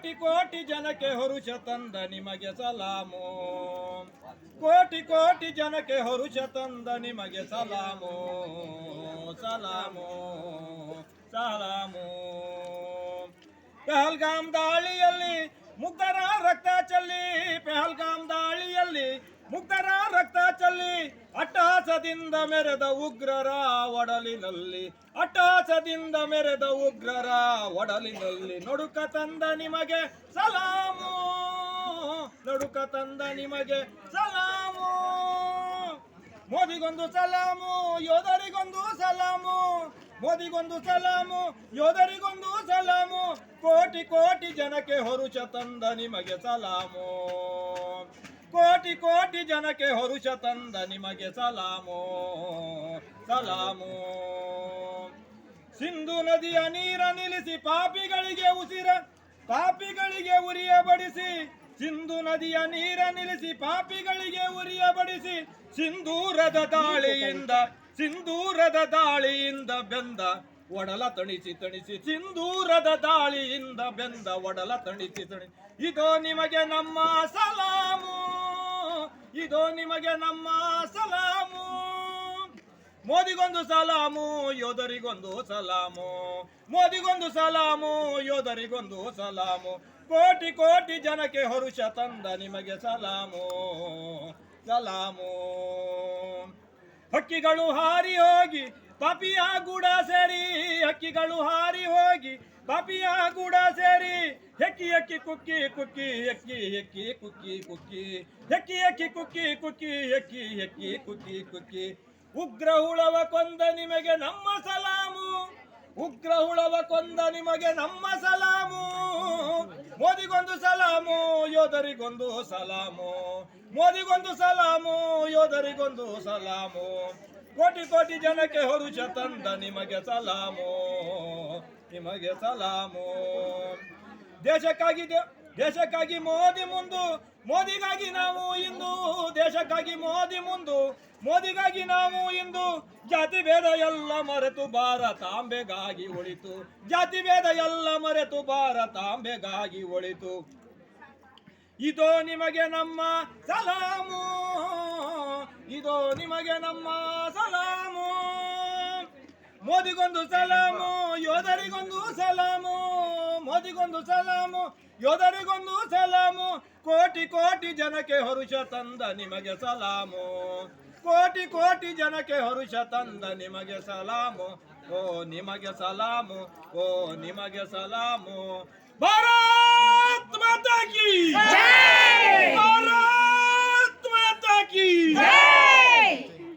ಕೋಟಿ ಕೋಟಿ ಜನಕ್ಕೆ ಹರುಷ ತಂದ ನಿಮಗೆ ಸಲಾಮು. ಕೋಟಿ ಕೋಟಿ ಜನಕ್ಕೆ ಹರುಷ ತಂದ ನಿಮಗೆ ಸಲಾಮು ಸಲಾಮು ಸಲಾಮು. ಪಹಲ್ಗಾಮ್ ದಾಳಿಯಲ್ಲಿ ಮುಗ್ಧರ ರಕ್ತ ಚೆಲ್ಲಿ, ಪಹಲ್ಗಾಮ್ ದಾಳಿಯಲ್ಲಿ ಮುಗ್ಧರ ರಕ್ತ ಚೆಲ್ಲಿ, ಅಟ್ಟಹಾಸದಿಂದ ಮೆರೆದ ಉಗ್ರರ ಒಡಲಿನಲ್ಲಿ, ಅಟ್ಟಹಾಸದಿಂದ ಮೆರೆದ ಉಗ್ರರ ಒಡಲಿನಲ್ಲಿ ನಡುಕ ತಂದ ನಿಮಗೆ ಸಲಾಮು, ನಡುಕ ತಂದ ನಿಮಗೆ ಸಲಾಮು. ಮೋದಿಗೊಂದು ಸಲಾಮು, ಯೋಧರಿಗೊಂದು ಸಲಾಮು, ಮೋದಿಗೊಂದು ಸಲಾಮು, ಯೋಧರಿಗೊಂದು ಸಲಾಮು. ಕೋಟಿ ಕೋಟಿ ಜನಕ್ಕೆ ಹರುಷ ತಂದ ನಿಮಗೆ ಸಲಾಮು, ಕೋಟಿ ಕೋಟಿ ಜನಕ್ಕೆ ಹರುಷ ತಂದ ನಿಮಗೆ ಸಲಾಮು ಸಲಾಮು. ಸಿಂಧು ನದಿಯ ನೀರ ನಿಲ್ಲಿಸಿ ಪಾಪಿಗಳಿಗೆ ಉಸಿರ, ಪಾಪಿಗಳಿಗೆ ಉರಿಯ ಬಡಿಸಿ, ಸಿಂಧು ನದಿಯ ನೀರ ನಿಲ್ಲಿಸಿ ಪಾಪಿಗಳಿಗೆ ಉರಿಯ ಬಡಿಸಿ, ಸಿಂಧೂರದ ದಾಳಿಯಿಂದ, ಸಿಂಧೂರದ ದಾಳಿಯಿಂದ ಬೆಂದ ಒಡಲ ತಣಿಸಿ ತಣಿಸಿ, ಸಿಂಧೂರದ ದಾಳಿಯಿಂದ ಬೆಂದ ಒಡಲ ತಣಿಸಿ ತಣಿಸಿ. ಇದೋ ನಿಮಗೆ ನಮ್ಮ ಸಲಾಮು, ಇದೋ ನಿಮಗೆ ನಮ್ಮ ಸಲಾಮು. ಮೋದಿಗೊಂದು ಸಲಾಮು, ಯೋಧರಿಗೊಂದು ಸಲಾಮು, ಮೋದಿಗೊಂದು ಸಲಾಮು, ಯೋಧರಿಗೊಂದು ಸಲಾಮು. ಕೋಟಿ ಕೋಟಿ ಜನಕ್ಕೆ ಹರುಷ ತಂದ ನಿಮಗೆ ಸಲಾಮು ಸಲಾಮು. ಹಕ್ಕಿಗಳು ಹಾರಿ ಹೋಗಿ ಪಾಪಿಯ ಗೂಡ ಸೇರಿ, ಹಕ್ಕಿಗಳು ಹಾರಿ ಹೋಗಿ ಪಾಪಿಯ ಗೂಡ ಸೇರಿ, ಹೆಕ್ಕಿ ಹೆಕ್ಕಿ ಕುಕ್ಕಿ ಕುಕ್ಕಿ, ಹೆಕ್ಕಿ ಹೆಕ್ಕಿ ಕುಕ್ಕಿ ಕುಕ್ಕಿ, ಹೆಕ್ಕಿ ಹೆಕ್ಕಿ ಕುಕ್ಕಿ ಕುಕ್ಕಿ, ಹೆಕ್ಕಿ ಹೆಕ್ಕಿ ಕುಕ್ಕಿ ಕುಕ್ಕಿ. ಉಗ್ರ ಹುಳವ ಕೊಂದ ನಿಮಗೆ ನಮ್ಮ ಸಲಾಮು, ಉಗ್ರ ಹುಳವ ಕೊಂದ ನಿಮಗೆ ನಮ್ಮ ಸಲಾಮು. ಮೋದಿಗೊಂದು ಸಲಾಮು, ಯೋಧರಿಗೊಂದು ಸಲಾಮು, ಮೋದಿಗೊಂದು ಸಲಾಮು, ಯೋಧರಿಗೊಂದು ಸಲಾಮು. ಕೋಟಿ ಕೋಟಿ ಜನಕ್ಕೆ ಹರುಷ ತಂದ ನಿಮಗೆ ಸಲಾಮು, ನಿಮಗೆ ಸಲಾಮು. ದೇಶಕ್ಕಾಗಿ ದೇಶಕ್ಕಾಗಿ ಮೋದಿ ಮುಂದು, ಮೋದಿಗಾಗಿ ನಾವು ಇಂದು, ದೇಶಕ್ಕಾಗಿ ಮೋದಿ ಮುಂದು, ಮೋದಿಗಾಗಿ ನಾವು ಇಂದು. ಜಾತಿ ಭೇದ ಎಲ್ಲ ಮರೆತು ಭಾರತಾಂಬೆಗಾಗಿ ಒಳಿತು, ಜಾತಿ ಭೇದ ಎಲ್ಲ ಮರೆತು ಭಾರತಾಂಬೆಗಾಗಿ ಒಳಿತು. ಇದೋ ನಿಮಗೆ ನಮ್ಮ ಸಲಾಮು, ಇದೋ ನಿಮಗೆ ನಮ್ಮ ಸಲಾಮು. ಮೋದಿಗೊಂದು ಸಲಾಮು, ಯೋಧರಿಗೊಂದು ಸಲಾಮು, ಮೋದಿಗೊಂದು ಸಲಾಮು, ಯೋಧರಿಗೊಂದು ಸಲಾಮು. ಕೋಟಿ ಕೋಟಿ ಜನಕ್ಕೆ ಹರುಷ ತಂದ ನಿಮಗೆ ಸಲಾಮು, ಕೋಟಿ ಕೋಟಿ ಜನಕ್ಕೆ ಹರುಷ ತಂದ ನಿಮಗೆ ಸಲಾಮು. ಓ ನಿಮಗೆ ಸಲಾಮು, ಓ ನಿಮಗೆ ಸಲಾಮು. ಭಾರತ್